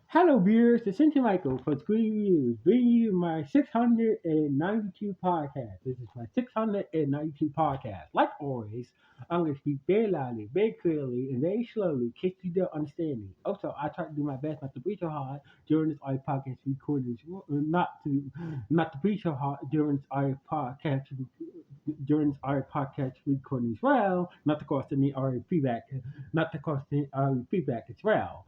Hello, viewers. It's Senti Michael for Screen Reviews, bringing you my 692 podcast. This is my 692 podcast. Like always, I'm going to speak very loudly, very clearly, and very slowly, in case you don't understand me. Also, I try to do my best not to breathe so hard during this audio podcast recording, not to breathe so hard during this audio podcast recording as well, not to cause any audio feedback, as well.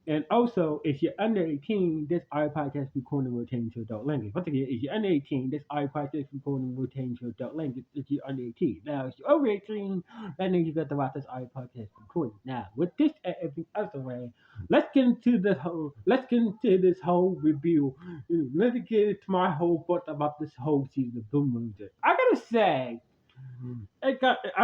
And also, if you're under 18, this audio podcast recording will change to adult language. Once again, if you're under 18, this audio podcast recording will change to adult language if you're under 18. Now, if you're over 18, that means you got to watch this audio podcast recording. Now, with this and everything else away, let's get into this whole review. Let's get into my whole thought about this whole season of Boom Boom. I gotta say, I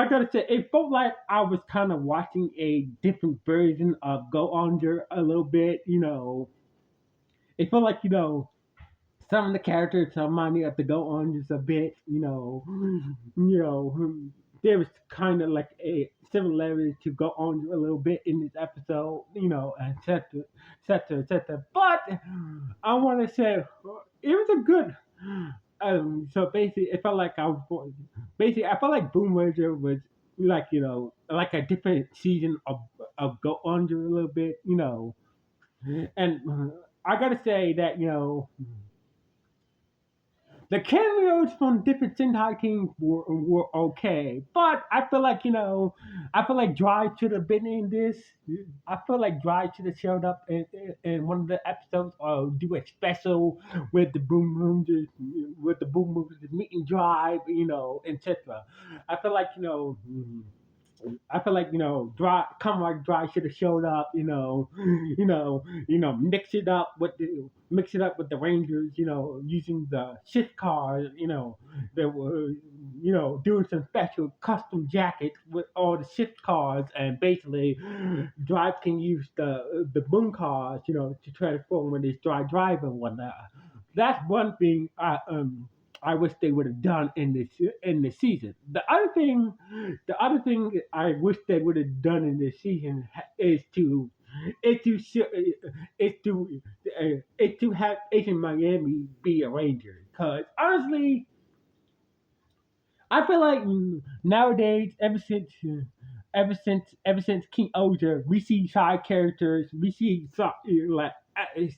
gotta say, it felt like I was kind of watching a different version of Go Under a little bit. It felt like some of the characters remind me of the Go Unders a bit. There was kind of like a similarity to Go Under a little bit in this episode. Et cetera, et cetera. But I want to say it was a good. So basically, it felt like I felt like Boom Ranger was like a different season of Go Under a little bit. And I gotta say that the cameos from different Sentai teams were okay, but I feel like Dry should have been in this. I feel like Dry should have showed up in one of the episodes or do a special with the Boom Movers meeting Drive, etc. I feel like Dry, Comrade Dry should have showed up. Mix it up with the Rangers. Using the shift cars. That were doing some special custom jackets with all the shift cars, and basically, Drive can use the boom cars. To transform when they start driving and whatnot. That's one thing I wish they would have done in this season. The other thing I wish they would have done in this season is to sh- is to have Asian Miami be a Ranger. Because honestly, I feel like nowadays, ever since King Oja, we see side characters. We see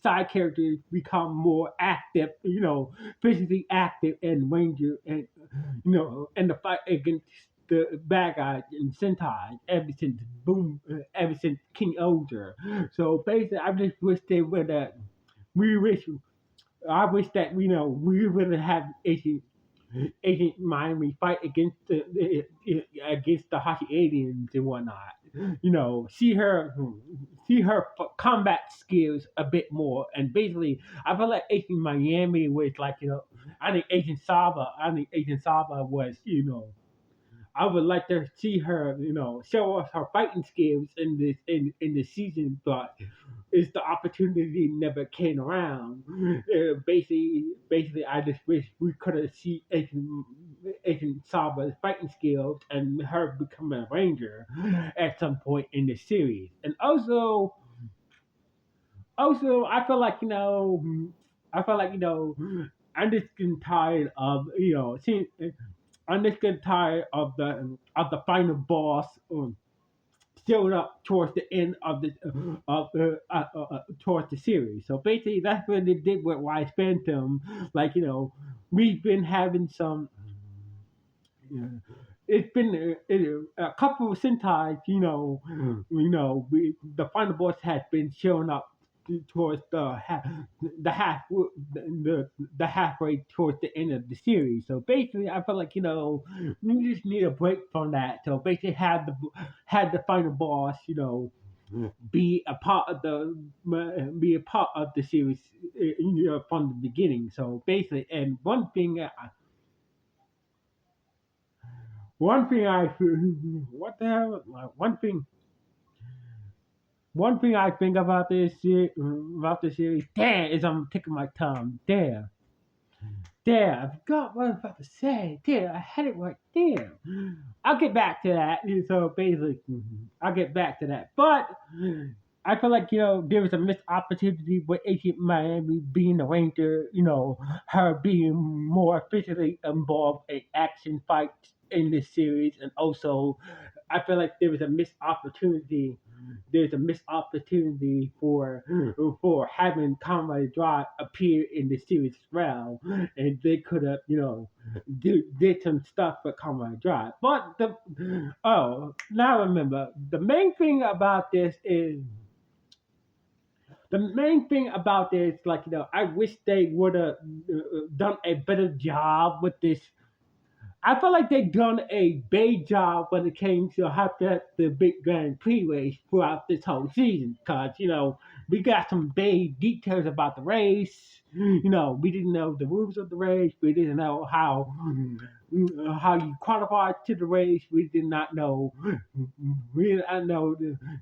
side characters become more active. Physically active and Ranger, and the fight against the bad guys in Sentai ever since King Oja. So basically, I just wish they would. We wish. I wish that we would have Agent Miami fight against the Hashi aliens and whatnot. See her combat skills a bit more, and basically, I feel like Agent Miami was like I think Agent Saba was I would like to see her, show us her fighting skills in this season, but it's the opportunity never came around. Basically, I just wish we could have seen Agent Saba's fighting skills and her becoming a ranger at some point in the series. And also, I feel like I'm just getting tired of seeing. I'm just getting tired of the final boss showing up towards the end of the towards the series. So basically, that's what they did with Wise Phantom. Like we've been having some. It's been a couple of Sentai, the final boss has been showing up towards the halfway towards the end of the series. So basically, I feel like we just need a break from that. So basically, had the final boss, be a part of the series, from the beginning. So basically, and one thing I what the hell? One thing I think about this series, damn, is I'm taking my time. Damn, I forgot what I was about to say. Damn, I had it right there. I'll get back to that. So basically, I'll get back to that. But I feel like there was a missed opportunity with Agent Miami being a ranger. Her being more physically involved in action fights in this series, and also I feel like there was a missed opportunity. There's a missed opportunity for having Comrade Drive appear in the series as well, and they could have did some stuff with Comrade Drive. But now remember the main thing about this is like I wish they would have done a better job with this. I feel like they done a bad job when it came to how the Big Grand Prix race throughout this whole season. Cause we got some big details about the race. We didn't know the rules of the race. We didn't know how you qualify to the race. We did not know. We did not know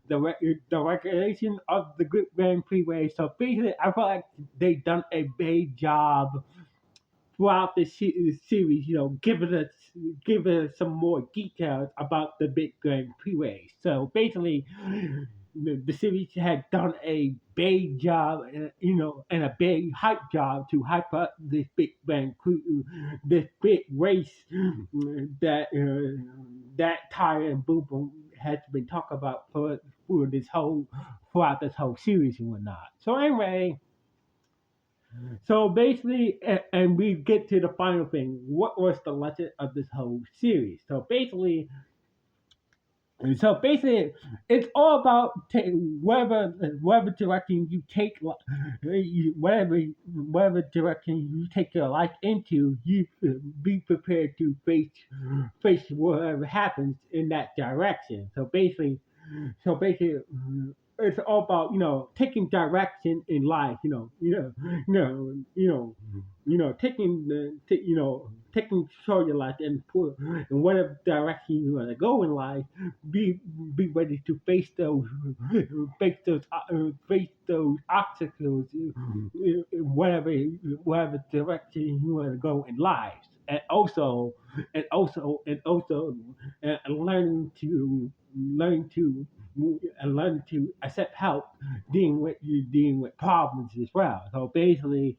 the regulation of the Grand Prix race. So basically, I feel like they done a bad job throughout the series, giving us some more details about the big Grand Prix race. So basically, the series had done a big job, and a big hype job to hype up this big Grand Prix, this big race that Ty and Boom Boom has been talking about throughout this whole series and whatnot. So anyway. So basically, and we get to the final thing. What was the lesson of this whole series? So basically, it's all about whatever direction you take, whatever direction you take your life into. You be prepared to face whatever happens in that direction. So basically, it's all about taking direction in life. Taking control of your life and put in whatever direction you want to go in life. Be be ready to face those obstacles, whatever direction you want to go in life. And also, learning to learn to learn to accept help dealing with problems as well. So basically,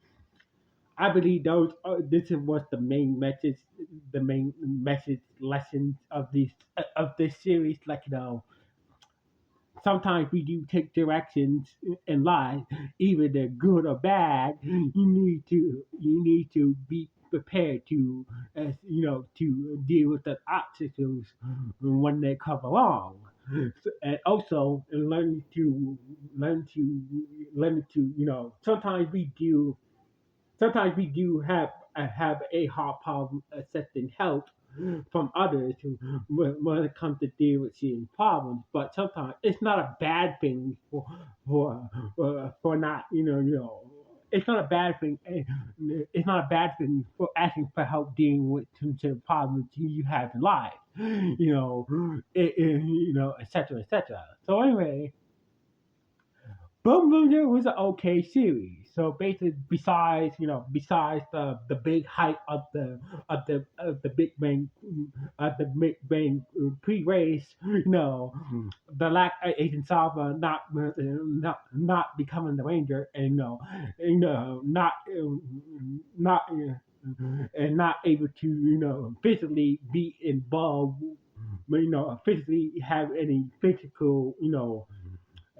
I believe those this was the main message lessons of this series. Like sometimes we do take directions in life, either they're good or bad. You need to be prepared to, to deal with the obstacles when they come along. And also learn to sometimes we do have a hard problem accepting help from others when it comes to deal with seeing problems. But sometimes it's not a bad thing for not it's not a bad thing. It's not a bad thing for asking for help dealing with some problems you have in life. Etc. Etc. So anyway, Boonboomger was an okay series. So basically, besides the big hype of the Big Bang pre-race, the lack of Agent Salva not becoming the Ranger, and not able to physically be involved, physically have any physical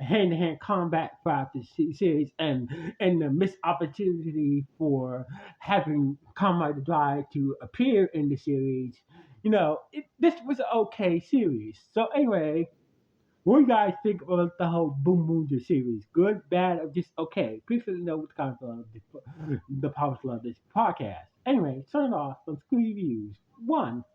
hand-to-hand combat throughout the series, and the missed opportunity for having Comrade Drive to appear in the series. This was an okay series. So anyway, what do you guys think about the whole Boom Boonger series? Good, bad, or just okay? Please let me know what kind of the powers of this podcast. Anyway, signing off from Screen Reviews. One.